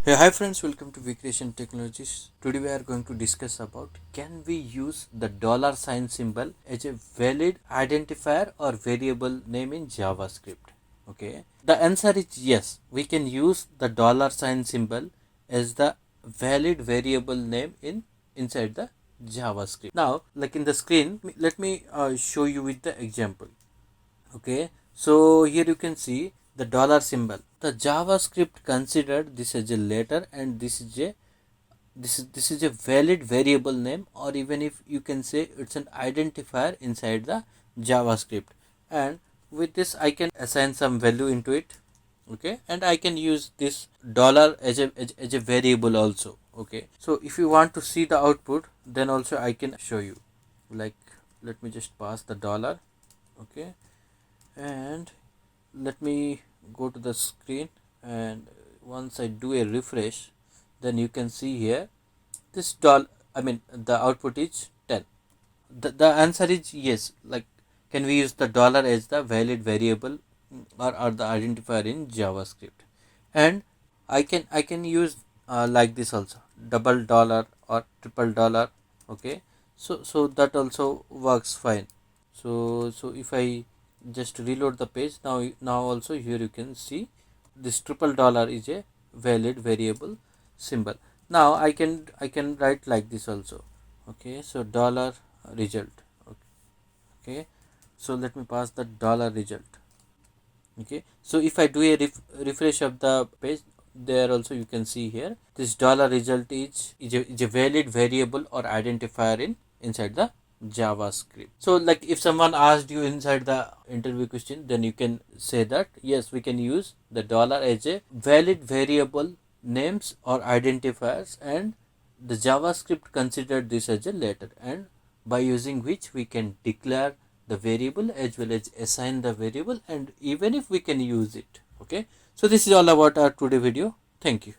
Hey, hi friends, welcome to Creation Technologies. Today we are going to discuss about can we use the dollar sign symbol as a valid identifier or variable name in JavaScript. Okay, the answer is yes, we can use the dollar sign symbol as the valid variable name inside the JavaScript. Now, like in the screen, let me show you with the example. Okay, so here you can see the dollar symbol. The JavaScript considered this as a letter, and this is a valid variable name, or even if you can say it's an identifier inside the JavaScript. And with this I can assign some value into it. Okay, and I can use this dollar as a variable also. Okay, so if you want to see the output, then also I can show you. Like, let me just pass the dollar. Okay, and let me go to the screen, and once I do a refresh, then you can see here this the output is 10. The answer is yes. Like, can we use the dollar as the valid variable, or the identifier in JavaScript? And I can use like this also, double dollar or triple dollar. Okay, so that also works fine. So if I just reload the page, now also here you can see this triple dollar is a valid variable symbol. Now I can write like this also. Okay, so dollar result. Okay, so let me pass the dollar result. Okay, so if I do a refresh of the page, there also you can see here this dollar result is a valid variable or identifier inside the JavaScript. So like, if someone asked you inside the interview question, then you can say that yes, we can use the dollar as a valid variable names or identifiers, and the JavaScript considered this as a letter, and by using which we can declare the variable as well as assign the variable, and even if we can use it. Okay, so this is all about our today video. Thank you.